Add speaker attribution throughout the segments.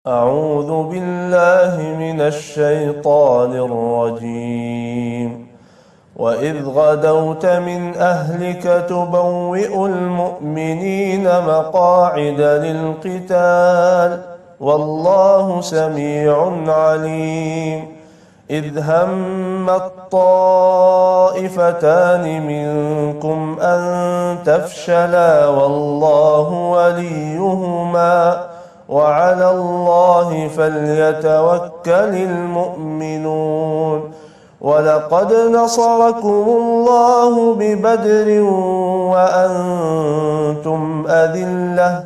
Speaker 1: أعوذ بالله من الشيطان الرجيم. وإذ غدوت من أهلك تبوئ المؤمنين مقاعد للقتال والله سميع عليم. إذ هم الطائفتان منكم أن تفشلا والله وليهما وعلى الله فليتوكل المؤمنون. ولقد نصركم الله ببدر وأنتم أذلة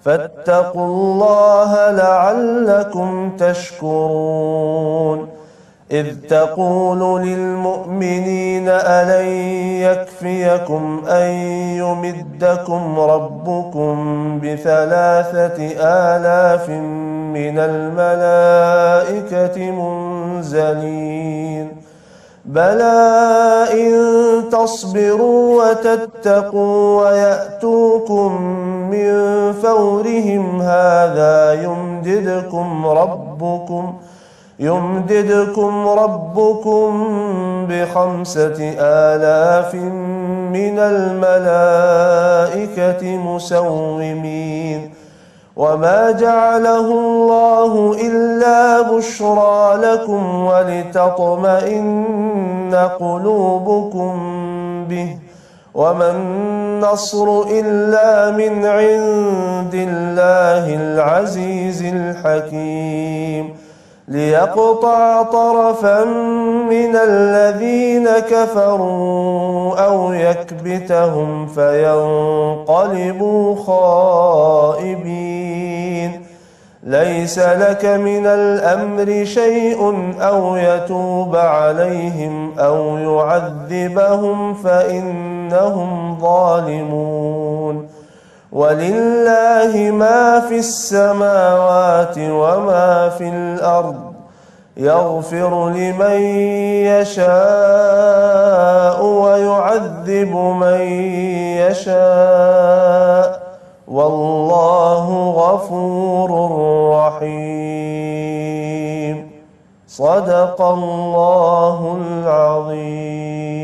Speaker 1: فاتقوا الله لعلكم تشكرون. إذ تقول للمؤمنين ألن يكفيكم أن يمدكم ربكم ب3,000 من الملائكة منزلين بلى إن تصبروا وتتقوا ويأتوكم من فورهم هذا يمددكم ربكم ب5,000 من الملائكة مسومين. وما جعله الله إلا بشرى لكم ولتطمئن قلوبكم به وما النصر إلا من عند الله العزيز الحكيم. ليقطع طرفا من الذين كفروا أو يكبتهم فينقلبوا خائبين. ليس لك من الأمر شيء أو يتوب عليهم أو يعذبهم فإنهم ظالمون. ولله ما في السماوات وما في الأرض يغفر لمن يشاء ويعذب من يشاء والله غفور رحيم. صدق الله العظيم.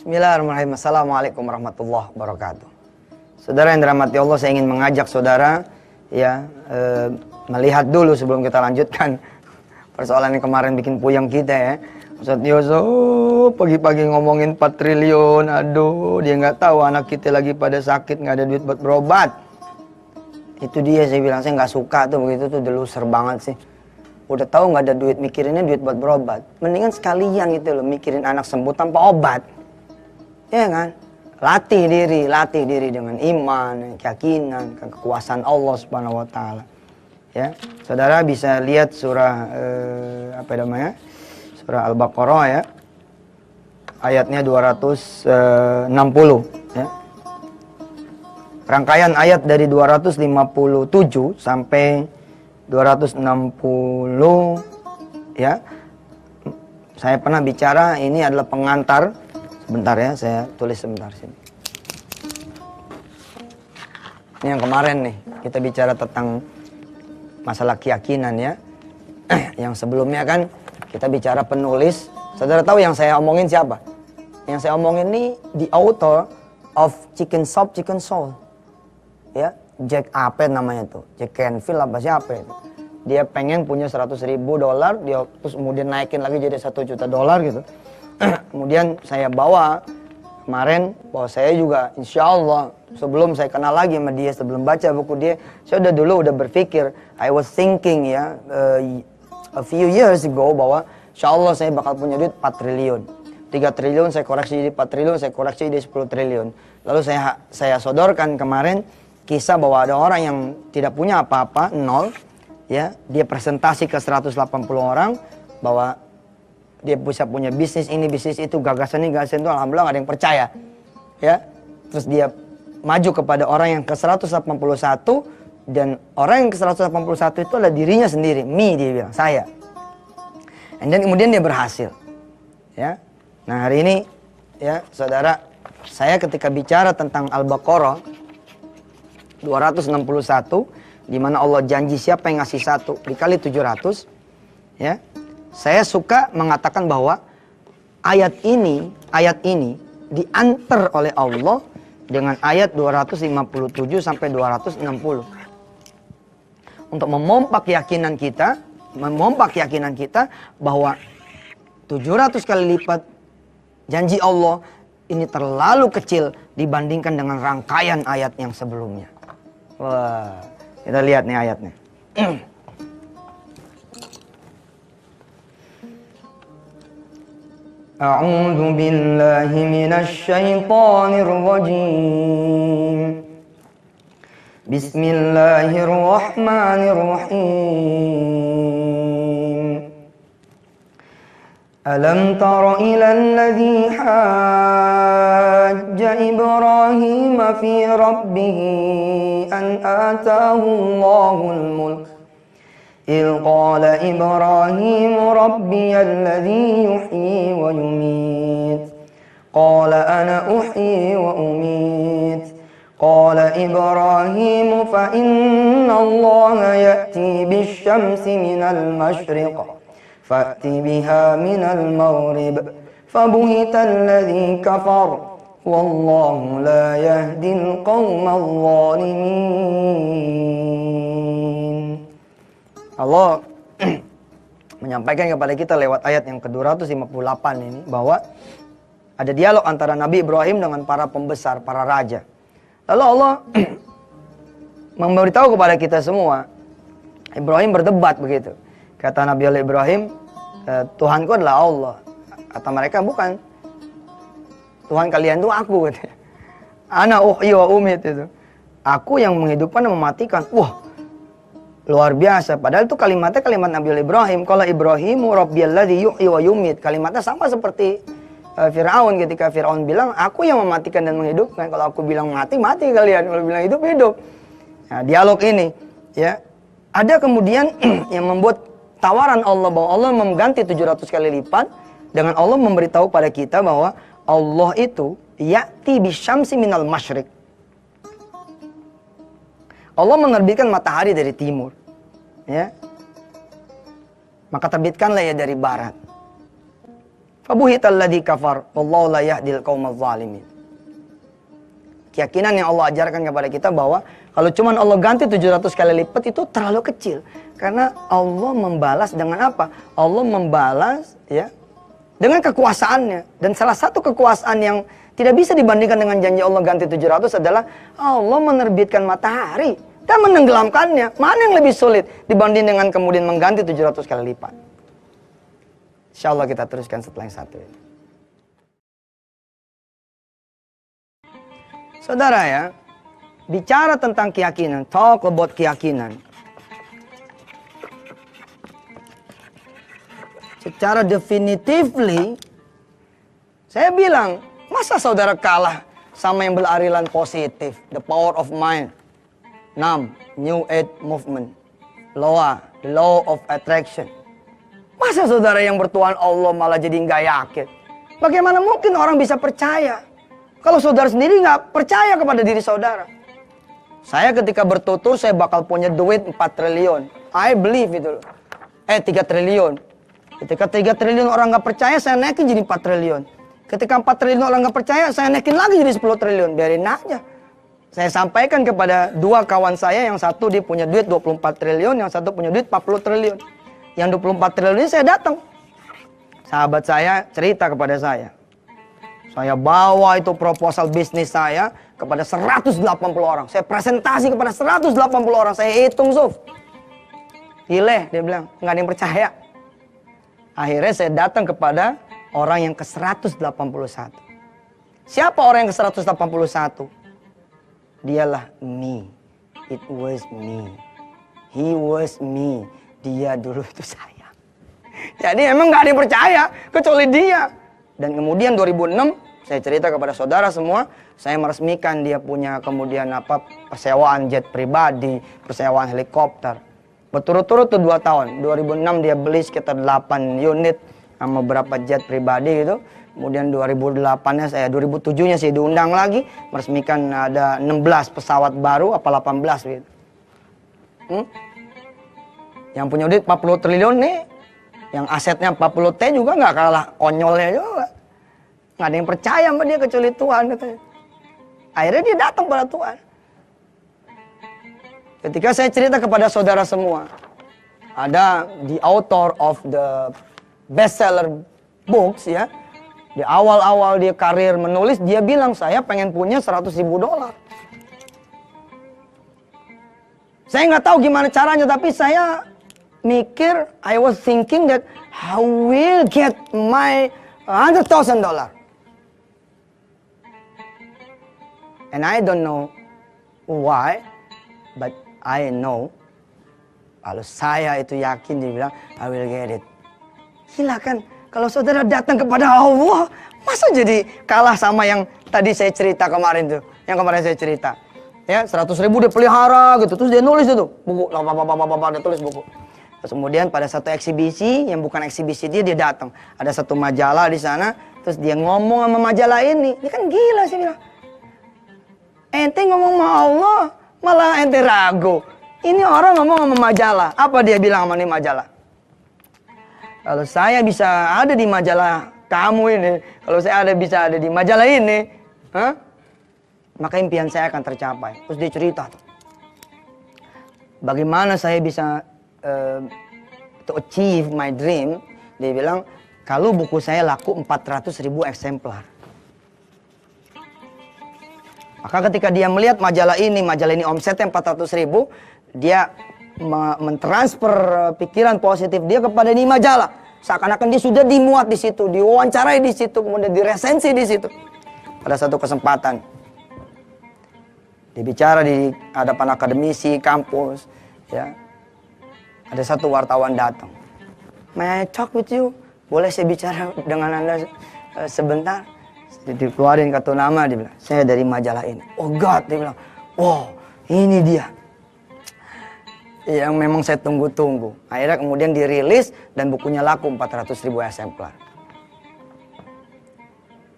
Speaker 2: Bismillahirrahmanirrahim. Assalamualaikum warahmatullahi wabarakatuh. Saudara yang dirahmati Allah, saya ingin mengajak saudara melihat dulu sebelum kita lanjutkan persoalan yang kemarin bikin puyeng kita ya. Ustadz Yusuf pagi-pagi ngomongin 4 triliun, aduh dia nggak tahu anak kita lagi pada sakit nggak ada duit buat berobat. Itu dia saya bilang, saya nggak suka tuh begitu tuh, deluser banget sih. Udah tahu nggak ada duit, mikirinnya duit buat berobat. Mendingan sekalian gitu loh mikirin anak sembuh tanpa obat. Ya kan? Latih diri dengan iman, keyakinan, kekuasaan Allah Subhanahu wa taala. Ya. Saudara bisa lihat surah Surah Al-Baqarah ya. Ayatnya 260 ya. Rangkaian ayat dari 257 sampai 260 ya. Saya pernah bicara, ini adalah pengantar. Sebentar ya, saya tulis sebentar sini. Ini yang kemarin nih, kita bicara tentang masalah keyakinan ya. Yang sebelumnya kan kita bicara penulis. Saudara tahu yang saya omongin siapa? Yang saya omongin ini the author of Chicken Soup, Chicken Soul. Ya, Jack apa namanya tuh? Jack Canfield apa siapa itu? Dia pengen punya $100.000, dia terus kemudian naikin lagi jadi $1 juta gitu. Kemudian saya bawa kemarin bahwa saya juga insya Allah sebelum saya kenal lagi sama dia, sebelum baca buku dia, saya udah berpikir, I was thinking ya a few years ago bahwa insya Allah saya bakal punya duit 4 triliun 3 triliun saya koreksi jadi 4 triliun, saya koreksi jadi 10 triliun. Lalu saya sodorkan kemarin kisah bahwa ada orang yang tidak punya apa-apa, nol ya, dia presentasi ke 180 orang bahwa dia bisa punya bisnis ini, bisnis itu, gagasan ini, gagasan itu, alhamdulillah gak ada yang percaya. Ya. Terus dia maju kepada orang yang ke 181 dan orang yang ke 181 itu adalah dirinya sendiri, me dia bilang, saya. Dan kemudian dia berhasil. Ya. Nah, hari ini ya, saudara, saya ketika bicara tentang Al-Baqarah 261, di mana Allah janji siapa yang ngasih 1 dikali 700, ya. Saya suka mengatakan bahwa ayat ini diantar oleh Allah dengan ayat 257 sampai 260. Untuk memompa keyakinan kita bahwa 700 kali lipat janji Allah ini terlalu kecil dibandingkan dengan rangkaian ayat yang sebelumnya. Wah, kita lihat nih ayatnya. A'udzu billahi minasy syaithanir rajim. Bismillahirrahmanirrahim. Alam tara ilal ladzi hajja Ibrahim fi rabbih an ataahu Allahul mulk. إذ قال إبراهيم ربي الذي يحيي ويميت قال أنا أحيي وأميت قال إبراهيم فإن الله يأتي بالشمس من المشرق فأت بها من المغرب فبهت الذي كفر والله لا يهدي القوم الظالمين. Allah menyampaikan kepada kita lewat ayat yang ke-258 ini bahwa ada dialog antara Nabi Ibrahim dengan para pembesar, para raja. Lalu Allah memberitahu kepada kita semua, Ibrahim berdebat begitu. Kata Nabi Ibrahim, Tuhanku adalah Allah. Kata mereka, bukan. Tuhan kalian itu aku. Ana uhyi wa umit itu. Aku yang menghidupkan dan mematikan. Wah, luar biasa. Padahal itu kalimatnya kalimat Nabi Ibrahim. Kalau Ibrahimu rabbiyalladzi yuhyi wa yumit. Kalimatnya sama seperti Fir'aun ketika Fir'aun bilang, aku yang mematikan dan menghidupkan. Kalau aku bilang mati, mati kalian. Kalau bilang hidup, hidup. Nah, dialog ini, ya, ada kemudian yang membuat tawaran Allah bahwa Allah mengganti 700 kali lipat dengan Allah memberitahu pada kita bahwa Allah itu ya'ti bisyamsi minal masyriq. Allah menerbitkan matahari dari timur, ya. Maka terbitkanlah ia dari barat. Fabuhital ladzi kafar wallahu la yahdil qaumaz zalimin. Keyakinan yang Allah ajarkan kepada kita bahwa kalau cuma Allah ganti 700 kali lipat itu terlalu kecil. Karena Allah membalas dengan apa? Allah membalas, ya, dengan kekuasaannya. Dan salah satu kekuasaan yang tidak bisa dibandingkan dengan janji Allah ganti 700 adalah Allah menerbitkan matahari dan menenggelamkannya. Mana yang lebih sulit dibanding dengan kemudian mengganti 700 kali lipat? Insya Allah kita teruskan setelah yang satu ini. Saudara ya, bicara tentang keyakinan, talk about keyakinan. Secara definitively, saya bilang, masa saudara kalah sama yang beraliran positif, the power of mind. 6. New Age movement. Law of attraction. Masa saudara yang bertuhan Allah malah jadi nggak yakin? Bagaimana mungkin orang bisa percaya kalau saudara sendiri nggak percaya kepada diri saudara? Saya ketika bertutur saya bakal punya duit 4 triliun. I believe itu. 3 triliun. Ketika 3 triliun orang nggak percaya, saya naikin jadi 4 triliun. Ketika 4 triliun orang nggak percaya, saya naikin lagi jadi 10 triliun. Biarin aja. Saya sampaikan kepada 2 kawan saya, yang satu dia punya duit 24 triliun, yang satu punya duit 40 triliun. Yang 24 triliun ini saya datang. Sahabat saya cerita kepada saya. Saya bawa itu proposal bisnis saya kepada 180 orang. Saya presentasi kepada 180 orang. Saya hitung, Suf. Gile, dia bilang, nggak ada yang percaya. Akhirnya saya datang kepada orang yang ke-181. Siapa orang yang ke-181? Dialah me. It was me. He was me. Dia dulu itu saya. Jadi emang nggak ada yang percaya kecuali dia. Dan kemudian 2006 saya cerita kepada saudara semua, saya meresmikan dia punya kemudian persewaan jet pribadi, persewaan helikopter. Berturut-turut tuh 2 tahun. 2006 dia beli sekitar 8 unit sama beberapa jet pribadi gitu. Kemudian 2008-nya 2007-nya saya diundang lagi, meresmikan ada 16 pesawat baru, apa 18 gitu. Yang punya duit 40 triliun nih, yang asetnya 40 T juga nggak kalah konyolnya juga. Nggak ada yang percaya sama dia kecuali Tuhan katanya. Akhirnya dia datang pada Tuhan. Ketika saya cerita kepada saudara semua, ada the author of the bestseller books ya, di awal-awal dia karir menulis, dia bilang saya pengen punya $100.000. Saya nggak tahu gimana caranya, tapi saya mikir, I was thinking that I will get my $100,000. And I don't know why, but I know, kalau saya itu yakin, dia bilang, I will get it. Gila kan, kalau saudara datang kepada Allah, masa jadi kalah sama yang tadi saya cerita kemarin tuh, yang kemarin saya cerita. Ya, 100.000 dia pelihara gitu, terus dia nulis itu buku, dia tulis buku. Terus kemudian pada satu eksibisi, yang bukan eksibisi dia datang. Ada satu majalah di sana, terus dia ngomong sama majalah ini kan gila sih bilang. Ente ngomong sama Allah, malah ente ragu. Ini orang ngomong sama majalah. Apa dia bilang sama ini majalah? Kalau saya bisa ada di majalah kamu ini, kalau saya bisa ada di majalah ini, maka impian saya akan tercapai. Terus dia cerita, bagaimana saya bisa to achieve my dream. Dia bilang, kalau buku saya laku 400.000 eksemplar. Maka ketika dia melihat majalah ini omsetnya 400.000, dia mentransfer pikiran positif dia kepada ini majalah. Seakan-akan dia sudah dimuat di situ, diwawancarai di situ, kemudian diresensi di situ. Pada satu kesempatan, dia bicara di hadapan akademisi, kampus, ya. Ada satu wartawan datang. May I talk with you? Boleh saya bicara dengan Anda sebentar? Dikeluarin kartu nama, dia bilang, saya dari majalah ini. Oh God, dia bilang, wow, ini dia yang memang saya tunggu-tunggu. Akhirnya kemudian dirilis dan bukunya laku 400.000 eksemplar.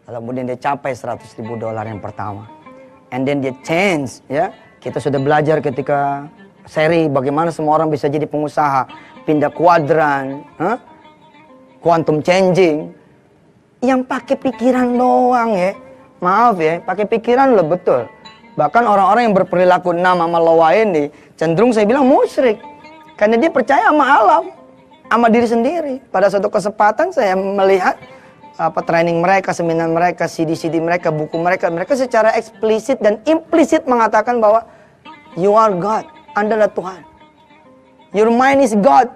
Speaker 2: Lalu kemudian dia capai $100.000 yang pertama. And then dia change, ya. Kita sudah belajar ketika seri bagaimana semua orang bisa jadi pengusaha, pindah kuadran, quantum changing. Yang pakai pikiran doang ya. Maaf ya, pakai pikiran loh betul. Bahkan orang-orang yang berperilaku nama sama lawa ini cenderung saya bilang musyrik. Karena dia percaya sama alam, sama diri sendiri. Pada suatu kesempatan saya melihat training mereka, seminar mereka, CD-CD mereka, buku mereka. Mereka secara eksplisit dan implisit mengatakan bahwa you are God, Anda adalah Tuhan. Your mind is God.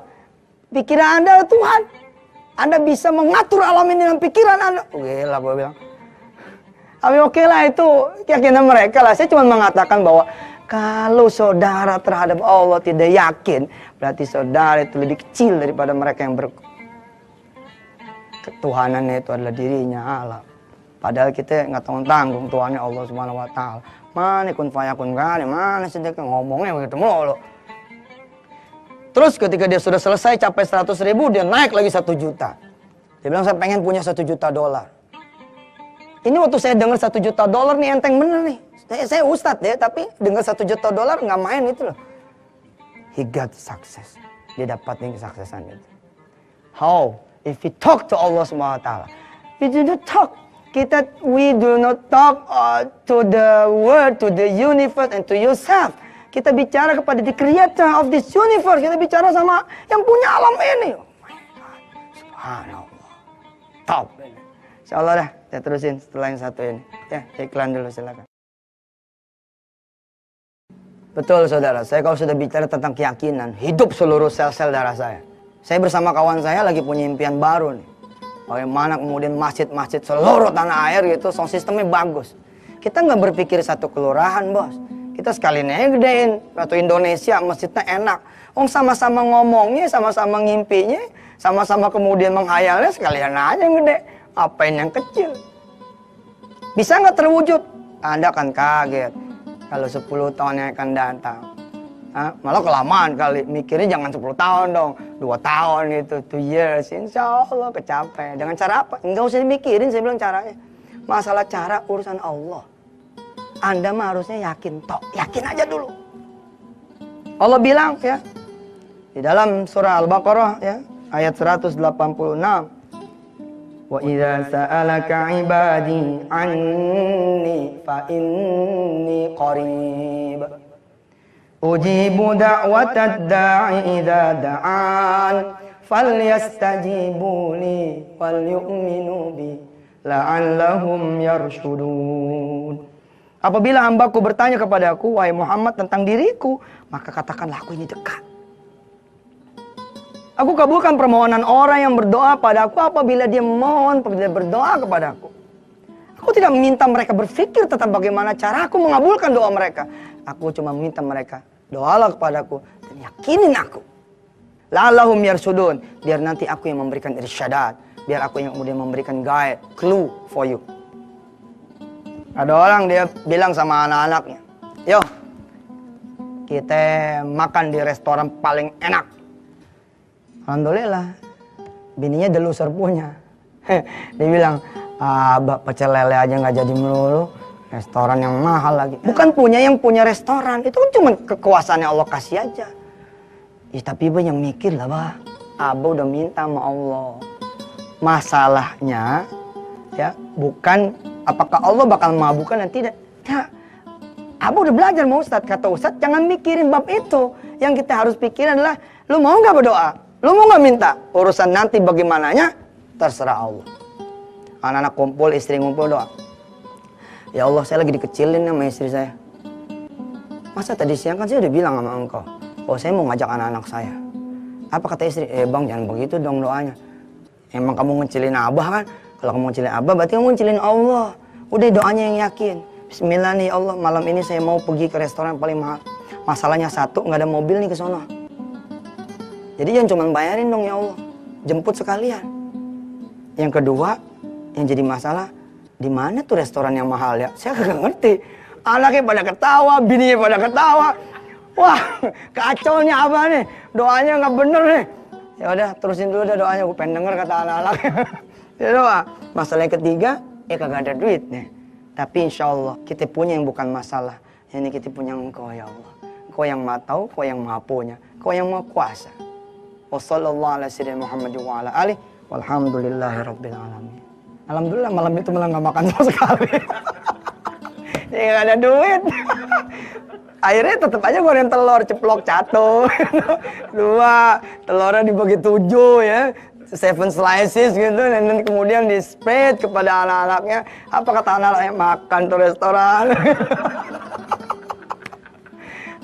Speaker 2: Pikiran Anda adalah Tuhan. Anda bisa mengatur alam ini dengan pikiran Anda. Oke lah, gue bilang. Tapi oke lah, itu keyakinan mereka lah. Saya cuma mengatakan bahwa kalau saudara terhadap Allah tidak yakin, berarti saudara itu lebih kecil daripada mereka yang ketuhanannya itu adalah dirinya Allah. Padahal kita nggak tanggung Tuhannya Allah Subhanahu Wa Taala. Mana kun fayakun kan? Mana sih dia ngomongnya begitu mulu. Terus ketika dia sudah selesai capai 100.000, dia naik lagi 1 juta. Dia bilang saya pengen punya $1 juta. Ini waktu saya dengar $1 juta nih enteng bener nih. Saya ustadz ya, tapi dengar $1 juta nggak main itu loh. He got success. Dia dapatin kesuksesan itu. How? If we talk to Allah Subhanahu Wa Taala, we do not talk. We do not talk to the world, to the universe, and to yourself. Kita bicara kepada the creator of this universe. Kita bicara sama yang punya alam ini. Oh my God. Subhanallah. Top. Insyaallah dah, saya terusin setelah yang satu ini. Ya, iklan dulu silakan. Betul saudara, saya kalau sudah bicara tentang keyakinan, hidup seluruh sel-sel darah saya. Saya bersama kawan saya lagi punya impian baru nih. Bagaimana kemudian masjid-masjid seluruh tanah air gitu, sound sistemnya bagus. Kita nggak berpikir satu kelurahan bos. Kita sekalian aja gedein. Atau Indonesia masjidnya enak. Sama-sama ngomongnya, sama-sama ngimpinya, sama-sama kemudian menghayalnya, sekalian aja yang gede. Apain yang kecil? Bisa nggak terwujud? Anda akan kaget kalau 10 tahun yang akan datang Malah kelamaan kali, mikirnya jangan 10 tahun dong, 2 tahun gitu, 2 years, insya Allah kecapai. Dengan cara apa? Enggak usah dimikirin, saya bilang caranya. Masalah cara urusan Allah. Anda mah harusnya yakin, yakin aja dulu. Allah bilang ya, di dalam surah Al-Baqarah ya, ayat 186. Wa idza sa'alaka 'ibadi 'anni fa inni qarib. Ujibu da'watad da'i idza da'an falyastajibu li wal yu'minu bi la'allahum yarshudun. Apabila hambaku bertanya kepadaku, wahai Muhammad, tentang diriku, maka katakanlah aku ini dekat. Aku kabulkan permohonan orang yang berdoa padaku apabila dia memohon, apabila berdoa kepadaku. Aku tidak meminta mereka berpikir tentang bagaimana cara aku mengabulkan doa mereka. Aku cuma meminta mereka, doalah kepadaku dan yakinin aku. La'allahum yarsudun, biar nanti aku yang memberikan irsyadat, biar aku yang kemudian memberikan guide, clue for you. Ada orang dia bilang sama anak-anaknya, yo, kita makan di restoran paling enak. Alhamdulillah, bininya the loser punya. Dia bilang, pecel lele aja nggak jadi melulu, restoran yang mahal lagi. Bukan punya yang punya restoran, itu kan cuma kekuasaannya Allah kasih aja. Ya, tapi Ibu yang mikir lah, Bah. Abah udah minta sama Allah. Masalahnya, ya, bukan apakah Allah bakal mengabulkan dan tidak. Ya, Abah udah belajar sama Ustadz. Kata Ustadz, jangan mikirin bab itu. Yang kita harus pikirin adalah, lu mau nggak berdoa? Lu mau nggak minta? Urusan nanti bagaimananya, terserah Allah. Anak-anak kumpul, istri ngumpul, doa. Ya Allah, saya lagi dikecilin sama istri saya. Masa tadi siang kan saya udah bilang sama engkau, oh saya mau ngajak anak-anak saya. Apa kata istri? Bang, jangan begitu dong doanya. Emang kamu ngecilin Abah kan? Kalau kamu ngecilin Abah, berarti kamu ngecilin Allah. Udah doanya yang yakin. Bismillah nih Allah, malam ini saya mau pergi ke restoran paling mahal. Masalahnya satu, nggak ada mobil nih ke sono. Jadi jangan cuma bayarin dong ya Allah, jemput sekalian. Yang kedua, yang jadi masalah, di mana tuh restoran yang mahal ya? Saya nggak ngerti. Anaknya pada ketawa, bininya pada ketawa. Wah, kacaunya apa nih? Doanya nggak bener nih. Ya udah, terusin dulu deh doanya. Gue pengen denger kata anak-anak. Ya doa. Masalah yang ketiga, kagak ada duit nih. Tapi insya Allah kita punya yang bukan masalah. Ini kita punya Engkau ya Allah. Engkau yang maha tahu, Engkau yang maha punya, Engkau yang maha kuasa. Wassalamualaikum warahmatullahi wabarakatuh. Walhamdulillahirabbil alamin. Alhamdulillah malam itu malah nggak makan sama sekali. Dia nggak ada duit. Akhirnya tetap aja goreng telur ceplok 1, 2, telurnya dibagi 7 ya, 7 slices gitu, dan kemudian di spread kepada anak-anaknya. Apa kata anak-anaknya? Makan tuh restoran.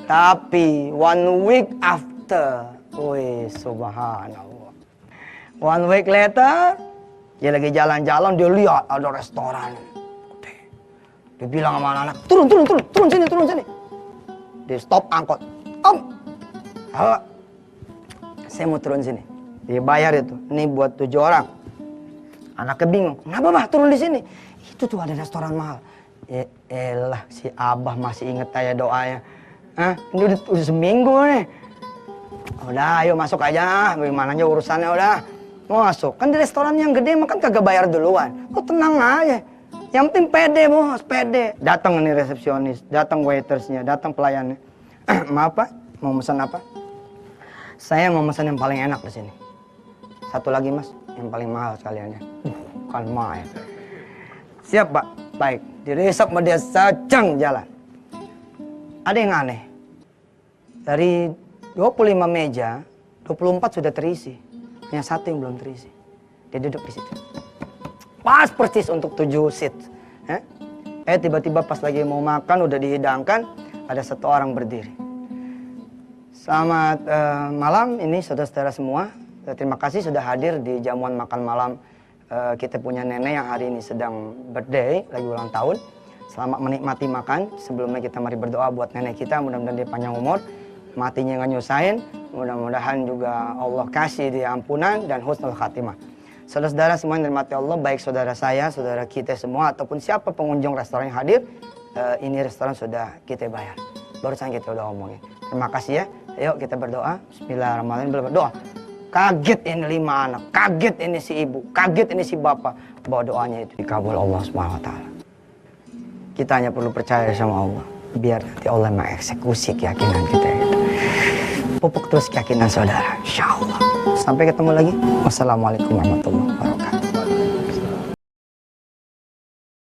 Speaker 2: Tapi 1 week after, wih subhanallah, 1 week later, dia lagi jalan-jalan, dia lihat ada restoran. Dia bilang sama anak-anak, turun sini. Dia stop angkot. Halo, saya mau turun sini. Dia bayar itu. Ini buat 7 orang. Anaknya bingung. Kenapa Bah turun di sini? Itu tuh ada restoran mahal. Elah, si Abah masih inget aja doanya. Ini udah seminggu nih. Udah, ayo masuk aja. Bagaimana aja urusannya udah. Mau masuk. Kan di restoran yang gede makan kagak bayar duluan. Kok tenang aja. Yang penting pede bos, pede. Datang nih resepsionis, datang waitersnya, datang pelayannya. Maaf Pak, mau pesan apa? Saya mau pesan yang paling enak di sini. 1 lagi Mas, yang paling mahal sekaliannya. Kan main. Siap Pak, baik. Diresep sama dia sajang jalan. Ada yang aneh. Dari 25 meja, 24 sudah terisi. Hanya 1 yang belum terisi. Dia duduk di situ. Pas persis untuk 7 seat. Tiba-tiba pas lagi mau makan, udah dihidangkan, ada 1 orang berdiri. Selamat malam, ini saudara-saudara semua. Terima kasih sudah hadir di jamuan makan malam. Kita punya nenek yang hari ini sedang birthday, lagi ulang tahun. Selamat menikmati makan. Sebelumnya kita mari berdoa buat nenek kita, mudah-mudahan dia panjang umur. Matinya nggak nyusahin, mudah-mudahan juga Allah kasih dia ampunan dan husnul khatimah. Saudara-saudara semua yang dirahmati Allah, baik saudara saya, saudara kita semua, ataupun siapa pengunjung restoran yang hadir, ini restoran sudah kita bayar. barusan kita udah omongin. Terima kasih ya. Ayo kita berdoa. Bismillahirrahmanirrahim. Berdoa. Kaget ini 5 anak, kaget ini si ibu, kaget ini si bapak. Bahwa doanya itu dikabul Allah SWT. Kita hanya perlu percaya sama Allah. Biar nanti Allah mengeksekusi keyakinan kita itu. Pupuk terus keyakinan saudara, insya Allah. Sampai ketemu lagi. Wassalamualaikum warahmatullahi wabarakatuh.